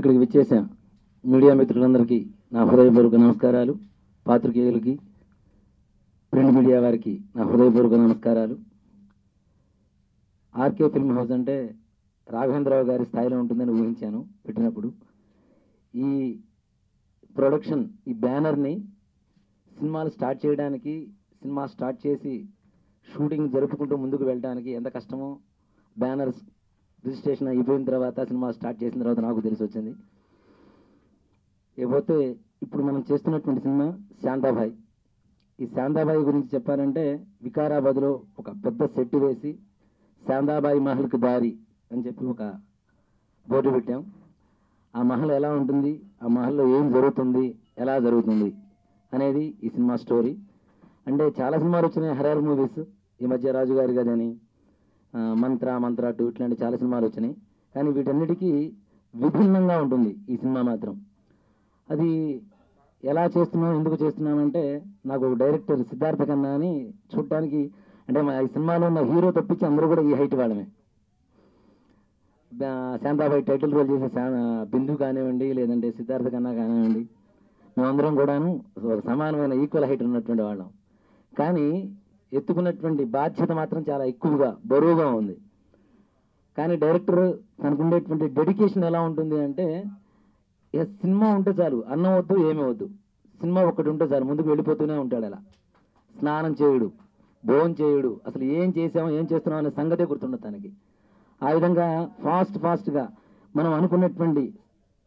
ఇక్కడికి విచ్చేసిన మీడియా మిత్రులందరికీ నా హృదయపూర్వక నమస్కారాలు. పాత్రికేయులకి, ప్రింట్ మీడియా వారికి నా హృదయపూర్వక నమస్కారాలు. ఆర్కే ఫిల్మ్ హౌస్ అంటే రాఘవేంద్రరావు గారి స్థాయిలో ఉంటుందని ఊహించాను పెట్టినప్పుడు. ఈ ప్రొడక్షన్, ఈ బ్యానర్ని సినిమాలు స్టార్ట్ చేయడానికి, సినిమా స్టార్ట్ చేసి షూటింగ్ జరుపుకుంటూ ముందుకు వెళ్ళడానికి ఎంత కష్టమో బ్యానర్స్ రిజిస్ట్రేషన్ అయిపోయిన తర్వాత, సినిమా స్టార్ట్ చేసిన తర్వాత నాకు తెలిసి వచ్చింది. ఇకపోతే ఇప్పుడు మనం చేస్తున్నటువంటి సినిమా శాంతాబాయ్. ఈ శాంతాబాయ్ గురించి చెప్పాలంటే, వికారాబాద్లో ఒక పెద్ద సెట్ వేసి శాంతాబాయి మహల్కి దారి అని చెప్పి ఒక బోర్డు పెట్టాం. ఆ మహల్ ఎలా ఉంటుంది, ఆ మహల్లో ఏం జరుగుతుంది, ఎలా జరుగుతుంది అనేది ఈ సినిమా స్టోరీ. అంటే చాలా సినిమాలు వచ్చినాయి, హర్రర్ మూవీస్. ఈ మధ్య రాజుగారి గదని, మంత్ర 2 ఇట్లాంటి చాలా సినిమాలు వచ్చినాయి. కానీ వీటన్నిటికీ విభిన్నంగా ఉంటుంది ఈ సినిమా మాత్రం. అది ఎలా చేస్తున్నాం, ఎందుకు చేస్తున్నామంటే, నాకు డైరెక్టర్ సిద్ధార్థ కన్నా అని చూడటానికి, అంటే మా ఈ సినిమాలో ఉన్న హీరో తప్పించి అందరూ కూడా ఈ హైట్ వాళ్ళమే. శాంతాబాయి టైటిల్ రోల్ చేసే బిందు కానివ్వండి, లేదంటే సిద్ధార్థ కన్నా కానివ్వండి, మేమందరం కూడాను సమానమైన ఈక్వల్ హైట్ ఉన్నటువంటి వాళ్ళం. కానీ ఎత్తుకున్నటువంటి బాధ్యత మాత్రం చాలా ఎక్కువగా, బరువుగా ఉంది. కానీ డైరెక్టర్ తనకుండేటువంటి డెడికేషన్ ఎలా ఉంటుంది అంటే, సినిమా ఉంటే చాలు, అన్నం వద్దు ఏమీ వద్దు, సినిమా ఒక్కటి ఉంటే చాలు, ముందుకు వెళ్ళిపోతూనే ఉంటాడు. అలా స్నానం చేయుడు, భోజనం చేయుడు, అసలు ఏం చేసామో ఏం చేస్తున్నాం అనే సంగతే గుర్తుండదు తనకి. ఆ విధంగా ఫాస్ట్గా మనం అనుకున్నటువంటి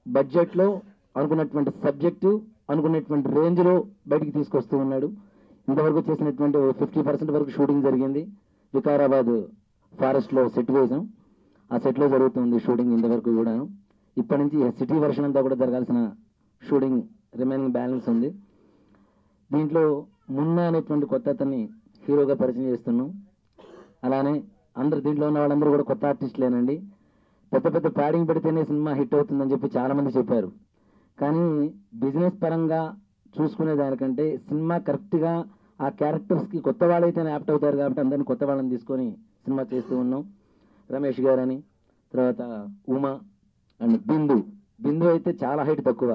బడ్జెట్లో, అనుకున్నటువంటి సబ్జెక్టు, అనుకున్నటువంటి రేంజ్లో బయటికి తీసుకొస్తూ ఉన్నాడు. ఇంతవరకు చేసినటువంటి 50% వరకు షూటింగ్ జరిగింది. వికారాబాద్ ఫారెస్ట్లో సెట్ వేసాం. ఆ సెట్లో జరుగుతుంది షూటింగ్ ఇంతవరకు కూడాను. ఇప్పటి నుంచి సిటీ వర్షన్ అంతా కూడా జరగాల్సిన షూటింగ్ రిమైనింగ్ బ్యాలెన్స్ ఉంది. దీంట్లో మున్నా అనేటువంటి కొత్త అతన్ని హీరోగా పరిచయం చేస్తున్నాం. అలానే దీంట్లో ఉన్న వాళ్ళందరూ కూడా కొత్త ఆర్టిస్టులేనండి. పెద్ద ప్యాడింగ్ పెడితేనే సినిమా హిట్ అవుతుందని చెప్పి చాలామంది చెప్పారు. కానీ బిజినెస్ పరంగా చూసుకునే దానికంటే సినిమా కరెక్ట్గా ఆ క్యారెక్టర్స్కి కొత్త వాళ్ళైతేనే యాప్ట్ అవుతారు కాబట్టి అందరినీ కొత్త వాళ్ళని తీసుకొని సినిమా చేస్తూ ఉన్నాం. రమేష్ గారని, తర్వాత ఉమా అండ్ బిందు అయితే చాలా హైట్ తక్కువ,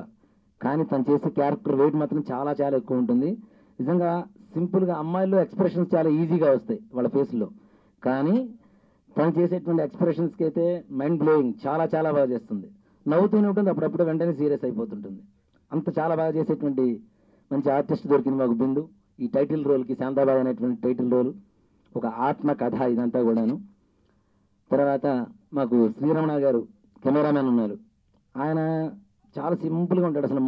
కానీ తను చేసే క్యారెక్టర్ వెయిట్ మాత్రం చాలా ఎక్కువ ఉంటుంది. నిజంగా సింపుల్గా అమ్మాయిల్లో ఎక్స్ప్రెషన్స్ చాలా ఈజీగా వస్తాయి వాళ్ళ ఫేస్లో, కానీ తను చేసేటువంటి ఎక్స్ప్రెషన్స్కి అయితే మైండ్ బ్లోయింగ్, చాలా బాగా చేస్తుంది. నవ్వుతూనే ఉంటుంది, అప్పుడప్పుడు వెంటనే సీరియస్ అయిపోతుంటుంది. అంత చాలా బాగా చేసేటువంటి మంచి ఆర్టిస్ట్ దొరికింది మాకు బిందు. ఈ టైటిల్ రోల్కి, శాంతాబాయ్ అనేటువంటి టైటిల్ రోల్ ఒక ఆత్మ కథ ఇదంతా కూడాను. తర్వాత మాకు శ్రీరమణ గారు కెమెరామెన్ ఉన్నారు. ఆయన చాలా సింపుల్గా ఉంటాడు, అసలు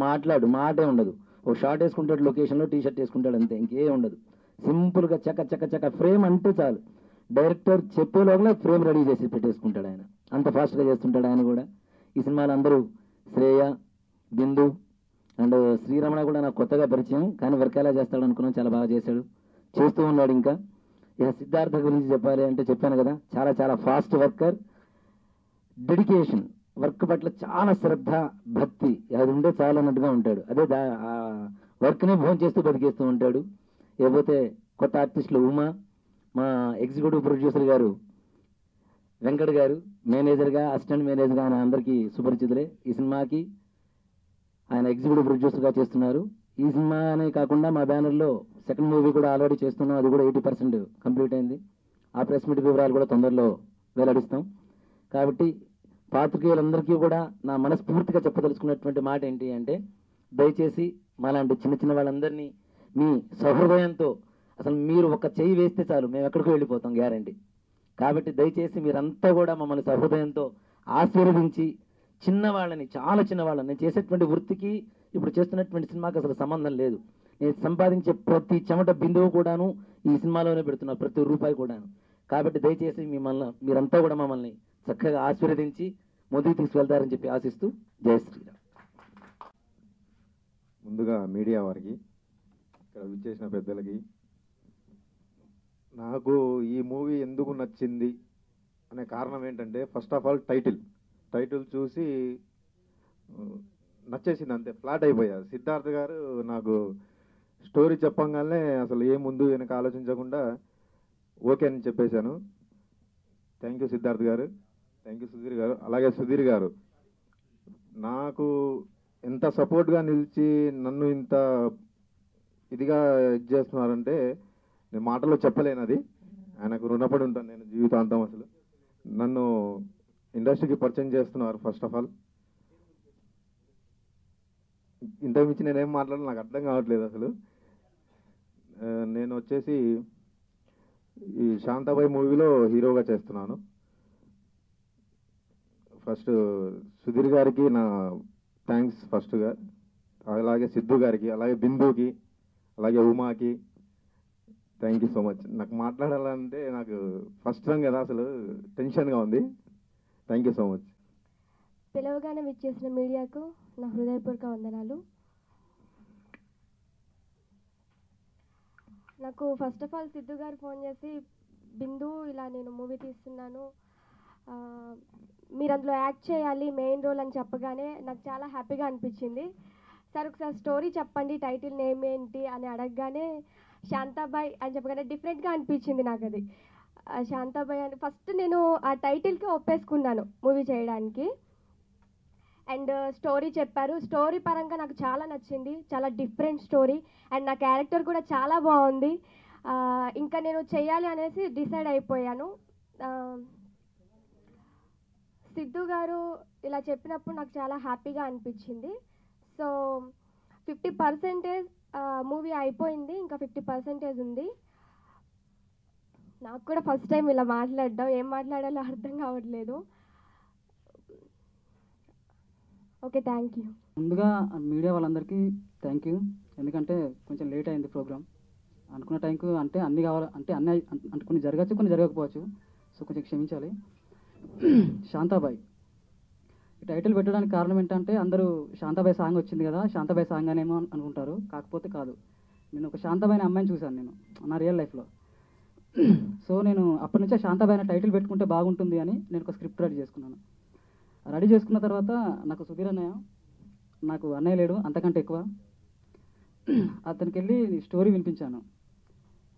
మాటే ఉండదు. ఒక షార్ట్ వేసుకుంటాడు, లొకేషన్లో టీషర్ట్ వేసుకుంటాడు, అంతే, ఇంకేం ఉండదు. సింపుల్గా చక్క ఫ్రేమ్ అంటే చాలు, డైరెక్టర్ చెప్పే లోపల ఫ్రేమ్ రెడీ చేసి పెట్టేసుకుంటాడు ఆయన. అంత ఫాస్ట్గా చేస్తుంటాడు ఆయన కూడా. ఈ సినిమాలో అందరూ శ్రేయ, బిందు అండ్ శ్రీరమణ కూడా నాకు కొత్తగా పరిచయం, కానీ వర్క్ ఎలా చేస్తాడు అనుకున్నాం, చాలా బాగా చేస్తూ ఉన్నాడు. ఇంకా ఇక సిద్ధార్థ గురించి చెప్పాలి అంటే చెప్పాను కదా, చాలా ఫాస్ట్ వర్కర్, డెడికేషన్, వర్క్ పట్ల చాలా శ్రద్ధ, భక్తి, అది ఉంటే చాలా అన్నట్టుగా ఉంటాడు. అదే వర్క్ని భోజనం చేస్తూ బతికేస్తూ ఉంటాడు. లేకపోతే కొత్త ఆర్టిస్టులు ఉమా, మా ఎగ్జిక్యూటివ్ ప్రొడ్యూసర్ గారు వెంకట్ గారు, మేనేజర్గా, అసిస్టెంట్ మేనేజర్గా ఆయన అందరికీ సుపరిచితులే. ఈ సినిమాకి ఆయన ఎగ్జిక్యూటివ్ ప్రొడ్యూసర్గా చేస్తున్నారు. ఈ సినిమా అనే కాకుండా మా బ్యానర్లో సెకండ్ మూవీ కూడా ఆల్రెడీ చేస్తున్నాం, అది కూడా 80% కంప్లీట్ అయింది. ఆ ప్రెస్ మీట్ వివరాలు కూడా తొందరలో వెల్లడిస్తాం. కాబట్టి పాత్రికేయులందరికీ కూడా నా మనస్ఫూర్తిగా చెప్పదలుచుకున్నటువంటి మాట ఏంటి అంటే, దయచేసి మాలాంటి చిన్న వాళ్ళందరినీ మీ సహృదయంతో, అసలు మీరు ఒక చెయ్యి వేస్తే చాలు మేము ఎక్కడికో వెళ్ళిపోతాం గ్యారంటీ. కాబట్టి దయచేసి మీరంతా కూడా మమ్మల్ని సహృదయంతో ఆశీర్వదించి, చాలా చిన్నవాళ్ళని, నేను చేసేటువంటి వృత్తికి ఇప్పుడు చేస్తున్నటువంటి సినిమాకి అసలు సంబంధం లేదు. నేను సంపాదించే ప్రతి చెమట బిందువు కూడాను ఈ సినిమాలోనే పెడుతున్నా, ప్రతి రూపాయి కూడాను. కాబట్టి దయచేసి మీరంతా కూడా మమ్మల్ని చక్కగా ఆశీర్వదించి ముందుకు తీసుకెళ్తారని చెప్పి ఆశిస్తూ, జై శ్రీరామ్. ముందుగా మీడియా వారికి, ఇక్కడ విచ్చేసిన పెద్దలకి, నాకు ఈ మూవీ ఎందుకు నచ్చింది అనే కారణం ఏంటంటే, ఫస్ట్ ఆఫ్ ఆల్ టైటిల్ చూసి నచ్చేసింది, అంతే, ఫ్లాట్ అయిపోయా. సిద్ధార్థ్ గారు నాకు స్టోరీ చెప్పంగానే అసలు ఏ ముందు వెనక ఆలోచించకుండా ఓకే అని చెప్పేశాను. థ్యాంక్ యూ సిద్ధార్థ్ గారు, థ్యాంక్ యూ సుధీర్ గారు. అలాగే సుధీర్ గారు నాకు ఎంత సపోర్ట్గా నిలిచి నన్ను ఇంత ఇదిగా ఇది చేస్తున్నారంటే నేను మాటలో చెప్పలేను. అది ఆయనకు రుణపడి ఉంటాను నేను జీవితాంతం. అసలు నన్ను ఇండస్ట్రీకి పరిచయం చేస్తున్నారు. ఫస్ట్ ఆఫ్ ఆల్ ఇంతకుమించి నేనేం మాట్లాడాలి నాకు అర్థం కావట్లేదు అసలు. నేను వచ్చేసి ఈ శాంతాబాయ్ మూవీలో హీరోగా చేస్తున్నాను. ఫస్ట్ సుధీర్ గారికి నా థ్యాంక్స్ ఫస్ట్గా, అలాగే సిద్ధు గారికి, అలాగే బిందుకి, అలాగే ఉమాకి థ్యాంక్ యూ సో మచ్. నాకు మాట్లాడాలంటే నాకు ఫస్ట్ టైం కదా, అసలు టెన్షన్గా ఉంది. Thank you so much. పిలవగానే విచ్చేసిన మీడియాకు నా హృదయపూర్వక వందనాలు. నాకు ఫస్ట్ ఆఫ్ ఆల్ సిద్ధు గారు ఫోన్ చేసి, బిందు ఇలా నేను మూవీ తీస్తున్నాను, మీరు అందులో యాక్ట్ చేయాలి మెయిన్ రోల్ అని చెప్పగానే నాకు చాలా హ్యాపీగా అనిపించింది. సార్ ఒకసారి స్టోరీ చెప్పండి, టైటిల్ నేమ్ ఏంటి అని అడగగానే శాంతాబాయ్ అని చెప్పగానే డిఫరెంట్గా అనిపించింది నాకు. అది శాంతాబాయ్ అని ఫస్ట్ నేను ఆ టైటిల్కి ఒప్పేసుకున్నాను మూవీ చేయడానికి. అండ్ స్టోరీ చెప్పారు. స్టోరీ పరంగా నాకు చాలా నచ్చింది, చాలా డిఫరెంట్ స్టోరీ. అండ్ నా క్యారెక్టర్ కూడా చాలా బాగుంది. ఇంకా నేను చెయ్యాలి అనేసి డిసైడ్ అయిపోయాను. సిద్ధు గారు ఇలా చెప్పినప్పుడు నాకు చాలా హ్యాపీగా అనిపించింది. సో 50% మూవీ అయిపోయింది, ఇంకా 50% ఉంది. నాకు కూడా ఫస్ట్ టైం ఇలా మాట్లాడడం, ఏం మాట్లాడాలో అర్థం కావట్లేదు. Okay, thank you. ముందుగా మీడియా వాళ్ళందరికీ థ్యాంక్ యూ. ఎందుకంటే కొంచెం లేట్ అయింది ప్రోగ్రామ్. అనుకున్న టైంకు అంటే అన్నీ కావాలి, అంటే అన్నీ కొన్ని జరగచ్చు, కొన్ని జరగకపోవచ్చు. సో కొంచెం క్షమించాలి. శాంతాబాయ్ ఈ టైటిల్ పెట్టడానికి కారణం ఏంటంటే అందరూ శాంతాబాయ్ సాంగ్ వచ్చింది కదా, శాంతాబాయ్ సాంగ్ అనేమో అనుకుంటారు. కాకపోతే కాదు, నేను ఒక శాంతాబాయ్ అనే అమ్మాయిని చూశాను నేను నా రియల్ లైఫ్లో. సో నేను అప్పటి నుంచే శాంతాబాయ్ అనే టైటిల్ పెట్టుకుంటే బాగుంటుంది అని నేను ఒక స్క్రిప్ట్ రెడీ చేసుకున్నాను. రెడీ చేసుకున్న తర్వాత నాకు సుధీర్ అన్నయ్య, నాకు అన్నయ్య లేడు అంతకంటే ఎక్కువ, అతనికి వెళ్ళి స్టోరీ వినిపించాను.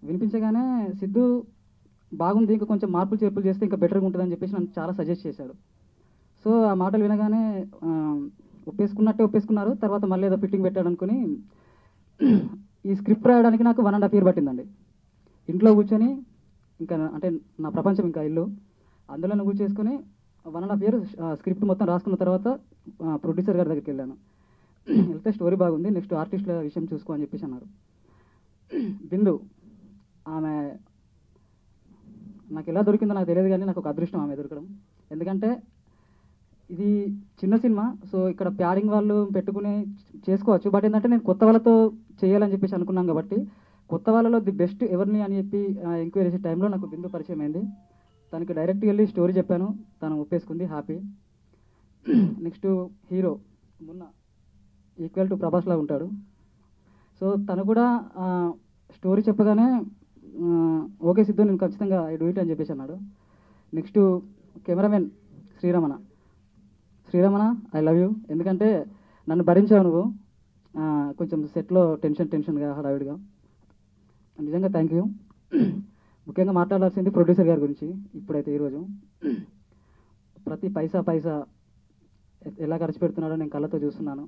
వినిపించగానే సిద్ధు బాగుంది, ఇంకా కొంచెం మార్పులు చేర్పులు చేస్తే ఇంకా బెటర్గా ఉంటుందని చెప్పేసి నన్ను చాలా సజెస్ట్ చేశాడు. సో ఆ మాటలు వినగానే ఒప్పేసుకున్నారు. తర్వాత మళ్ళీ ఏదో ఫిట్టింగ్ పెట్టాడు అనుకుని ఈ స్క్రిప్ట్ రాయడానికి నాకు 1.5 year పట్టిందండి. ఇంట్లో కూర్చొని ఇంకా అంటే నా ప్రపంచం ఇంకా ఇల్లు, అందులో కూర్చేసుకొని 1.5 year స్క్రిప్ట్ మొత్తం రాసుకున్న తర్వాత ప్రొడ్యూసర్ గారి దగ్గరికి వెళ్ళాను. వెళ్తే స్టోరీ బాగుంది, నెక్స్ట్ ఆర్టిస్టుల విషయం చూసుకో అని చెప్పేసి అన్నారు. బిందు ఆమె నాకు ఎలా దొరికిందో నాకు తెలియదు, కానీ నాకు ఒక అదృష్టం ఆమె దొరకడం. ఎందుకంటే ఇది చిన్న సినిమా, సో ఇక్కడ ప్యాడింగ్ వాళ్ళు పెట్టుకుని చేసుకోవచ్చు. బట్ ఏంటంటే నేను కొత్త వాళ్ళతో చేయాలని చెప్పేసి అనుకున్నాను కాబట్టి కొత్త వాళ్ళలో ది బెస్ట్ ఎవరిని అని చెప్పి ఎంక్వైరీ చేసే టైంలో నాకు బిందు పరిచయం అయింది. తనకి డైరెక్ట్గా వెళ్ళి స్టోరీ చెప్పాను, తను ఒప్పేసుకుంది, హ్యాపీ. నెక్స్ట్ హీరో మొన్న ఈక్వల్ టు ప్రభాస్లా ఉంటాడు. సో తను కూడా స్టోరీ చెప్పగానే ఓకే సిద్ధు నేను ఖచ్చితంగా ఐ డూ ఇట్ అని చెప్పేసి అన్నాడు. Next cameraman Sriramana I love you. ఎందుకంటే నన్ను భరించావు నువ్వు కొంచెం సెట్లో టెన్షన్గా హడావిడిగా. నిజంగా థ్యాంక్ యూ. ముఖ్యంగా మాట్లాడాల్సింది ప్రొడ్యూసర్ గారి గురించి. ఇప్పుడైతే ఈరోజు ప్రతి పైసా ఎలా ఖర్చు పెడుతున్నాడో నేను కళ్ళతో చూస్తున్నాను.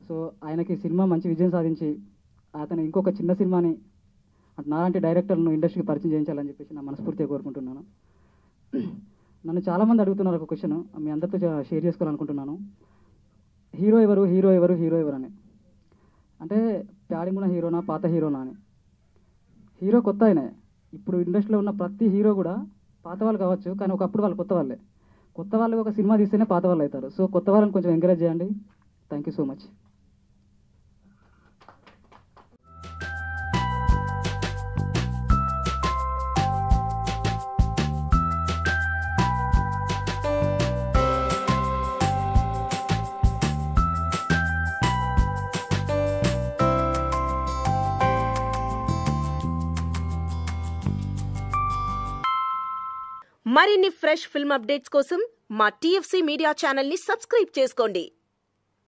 సో ఆయనకి సినిమా మంచి విజయం సాధించి అతను ఇంకొక చిన్న సినిమాని నాలాంటి డైరెక్టర్ను ఇండస్ట్రీకి పరిచయం చేయించాలని చెప్పేసి నా మనస్ఫూర్తిగా కోరుకుంటున్నాను. నన్ను చాలామంది అడుగుతున్నారు ఒక క్వశ్చన్, మీ అందరితో షేర్ చేసుకోవాలనుకుంటున్నాను. హీరో ఎవరు అని. అంటే ప్యాడింగ్ ఉన్న హీరోనా పాత హీరోనా అని. హీరో కొత్త ఆయనే. ఇప్పుడు ఇండస్ట్రీలో ఉన్న ప్రతి హీరో కూడా పాత వాళ్ళు కావచ్చు, కానీ ఒకప్పుడు వాళ్ళు కొత్త వాళ్ళే. కొత్త వాళ్ళకి ఒక సినిమా తీస్తేనే పాత వాళ్ళు అవుతారు. సో కొత్త వాళ్ళని కొంచెం ఎంకరేజ్ చేయండి. Thank you so much. మరిన్ని ఫ్రెష్ ఫిల్మ్ అప్డేట్స్ కోసం మా TFC మీడియా ఛానల్ ని సబ్స్క్రైబ్ చేసుకోండి.